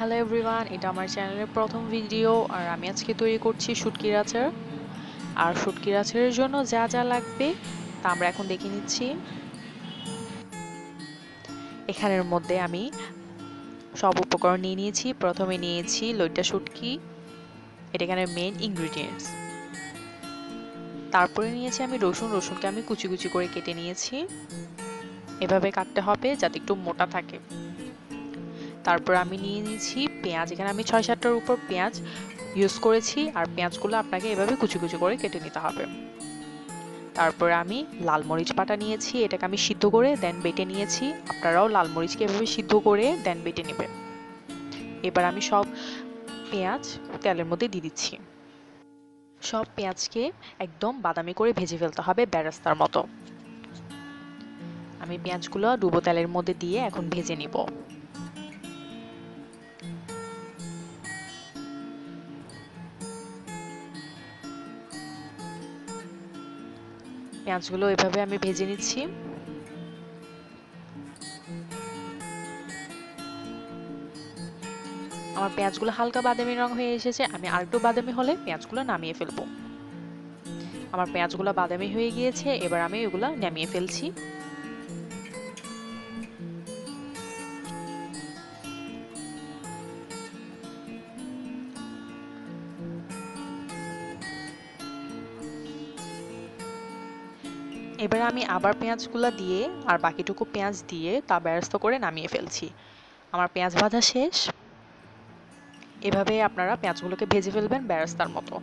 Hello everyone, এটা আমার চ্যানেলের প্রথম ভিডিও আর আমি আজকে তৈরি করছি শুটকির আচার। আর শুটকির আচারের জন্য যা যা লাগবে তা আমরা এখন দেখে নিচ্ছি। এখানের মধ্যে আমি সব উপকরণ নিয়ে নিয়েছি। প্রথমে নিয়েছি লইট্টা শুটকি, এটা এখানে মেইন ইনগ্রিডিয়েন্টস। তারপরে নিয়েছি আমি রসুনকে আমি কুচি কুচি করে কেটে নিয়েছি। এভাবে কাটতে হবে যাতে একটু মোটা থাকে। তারপর আমি নিয়ে নিয়েছি পেঁয়াজ, এখানে আমি 6-7টার উপর পেঁয়াজ ইউজ করেছি আর পেঁয়াজগুলো আপনাকে এভাবে কুচি কুচি করে কেটে নিতে হবে। তারপরে আমি লাল মরিচ বাটা নিয়েছি, এটাকে আমি সিদ্ধ করে দেন বেটে নিয়েছি। আপনারাও লাল মরিচকে এভাবে সিদ্ধ করে দেন বেটে নেবেন। এবার আমি সব পেঁয়াজ তেলের মধ্যে দিয়ে দিচ্ছি। সব পেঁয়াজকে একদম বাদামি করে ভেজে ফেলতে হবে বেরেস্তার মতো। আমি পেঁয়াজগুলো ডুবো তেলের মধ্যে দিয়ে এখন ভেজে নিব। পেঁয়াজগুলো এভাবে আমি ভেজে নিচ্ছি। আমার পেঁয়াজগুলো হালকা বাদামি রং হয়ে এসেছে, আমি আরেকটু বাদামি হলে পেঁয়াজগুলো নামিয়ে ফেলবো। আমার পেঁয়াজগুলো বাদামি হয়ে গিয়েছে, এবার আমি এগুলো নামিয়ে ফেলছি। এবার আমি আবার পেঁয়াজগুলো দিয়ে আর বাকিটুকু পেঁয়াজ দিয়ে তা বেরেস্তা করে নামিয়ে ফেলছি। আমার পেঁয়াজ ভাজা শেষ। এভাবে আপনারা পেঁয়াজগুলোকে ভেজে ফেলবেন বেরেস্তার মতো।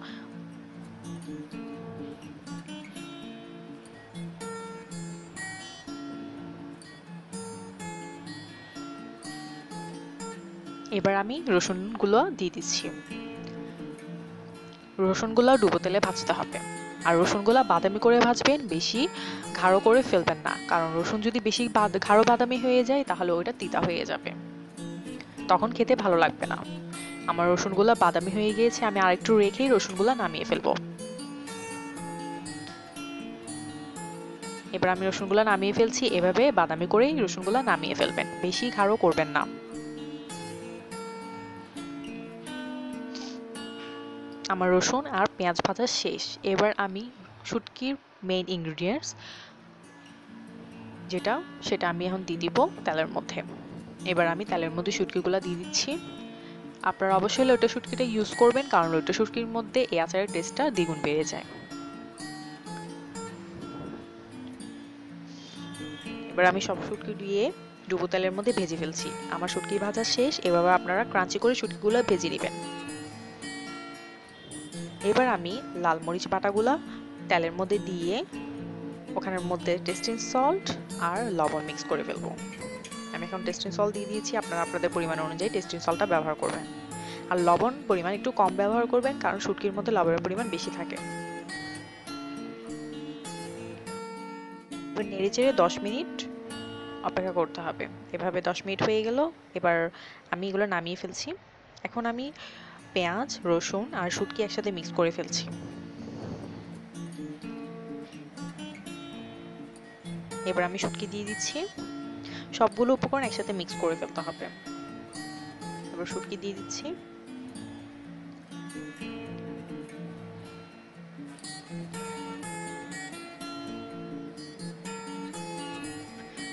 এবার আমি রসুনগুলো দিয়ে দিচ্ছি। রসুনগুলো ডুবো তেলে ভাজতে হবে। আর রসুনগুলো বাদামি করে ভাজবেন, বেশি গাঢ় করে ফেলবেন না, কারণ রসুন যদি বেশি গাঢ় বাদামি হয়ে যায় তাহলে ওইটা তিতা হয়ে যাবে, তখন খেতে ভালো লাগবে না। আমার রসুনগুলো বাদামি হয়ে গিয়েছে, আমি আরেকটু রেখেই রসুনগুলো নামিয়ে ফেলবো। এবার আমি রসুনগুলো নামিয়ে ফেলছি। এভাবে বাদামি করেই রসুনগুলো নামিয়ে ফেলবেন, বেশি গাঢ় করবেন না। আমার রসুন আর পেঁয়াজ ভাজা শেষ। এবার আমি শুটকির মেইন ইনগ্রিডিয়েন্টস যেটা, সেটা আমি এখন দিয়ে দিব তেলের মধ্যে। এবার আমি তেলের মধ্যে শুটকিগুলো দিয়ে দিচ্ছি। আপনারা অবশ্যই লইট্টা শুটকিটা ইউজ করবেন, কারণ লইট্টা শুটকির মধ্যে এই আচারের টেস্টটা দ্বিগুণ বেড়ে যায়। এবার আমি সব শুটকি দিয়ে ডুবো তেলের মধ্যে ভেজে ফেলছি। আমার শুটকি ভাজা শেষ। এভাবে আপনারা ক্রাঞ্চি করে শুটকিগুলো ভেজে নেবেন। এবার আমি লাল মরিচ বাটাগুলা তেলের মধ্যে দিয়ে ওখানের মধ্যে টেস্টিং সল্ট আর লবণ মিক্স করে ফেলবো। আমি এখন টেস্টিং সল্ট দিয়ে দিয়েছি, আপনারা আপনাদের পরিমাণ অনুযায়ী টেস্টিং সল্টটা ব্যবহার করবেন। আর লবণ পরিমাণ একটু কম ব্যবহার করবেন, কারণ শুটকির মধ্যে লবণের পরিমাণ বেশি থাকে। এবার নেড়েচেড়ে 10 মিনিট অপেক্ষা করতে হবে। এভাবে 10 মিনিট হয়ে গেল। এবার আমি এগুলো নামিয়ে ফেলছি। এখন আমি পেঁয়াজ, রসুন আর শুটকি একসাথে মিক্স করে ফেলছি। এবার আমি শুটকি দিয়ে দিচ্ছি। সবগুলো উপকরণ একসাথে মিক্স করে ফেলতে হবে। এবার শুটকি দিয়ে দিচ্ছি।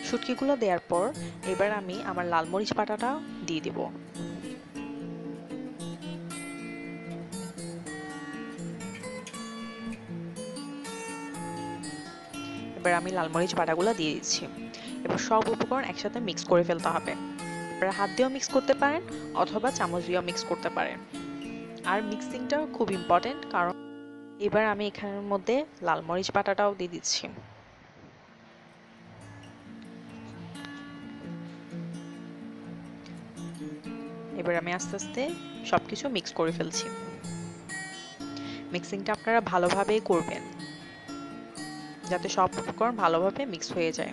শুটকিগুলো দেওয়ার পর এবার আমি আমার লাল মরিচ বাটাটা দিয়ে দিব। এবার আমি লাল মরিচ বাটাগুলো দিয়ে দিচ্ছি। এবার সব উপকরণ একসাথে মিক্স করে ফেলতে হবে। আপনারা হাত দিয়েও মিক্স করতে পারেন অথবা চামচ দিয়েও মিক্স করতে পারেন। আর মিক্সিংটা খুব ইম্পর্টেন্ট, কারণ এবার আমি এখানের মধ্যে লাল মরিচ বাটাটাও দিয়ে দিচ্ছি। এবার আমি আস্তে আস্তে সবকিছু মিক্স করে ফেলছি। মিক্সিংটা আপনারা ভালোভাবে করবেন, যাতে সব উপকরণ ভালোভাবে মিক্স হয়ে যায়।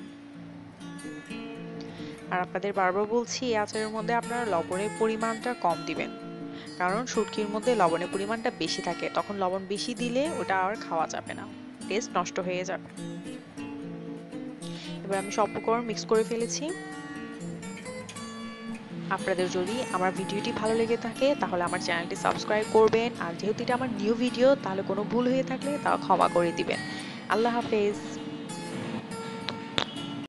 আর আপনাদের বারবার বলছি, এই আচারের মধ্যে আপনারা লবণের পরিমাণটা কম দিবেন, কারণ শুটকির মধ্যে লবণের পরিমাণটা বেশি থাকে। তখন লবণ বেশি দিলে ওটা আর খাওয়া যাবে না, টেস্ট নষ্ট হয়ে যাবে। এবার আমি সব উপকরণ মিক্স করে ফেলেছি। আপনাদের যদি আমার ভিডিওটি ভালো লেগে থাকে তাহলে আমার চ্যানেলটি সাবস্ক্রাইব করবেন, আর যেহেতু এটা আমার নিউ ভিডিও তাহলে কোনো ভুল হয়ে থাকলে তা ক্ষমা করে দিবেন। আল্লাহ হাফেজ।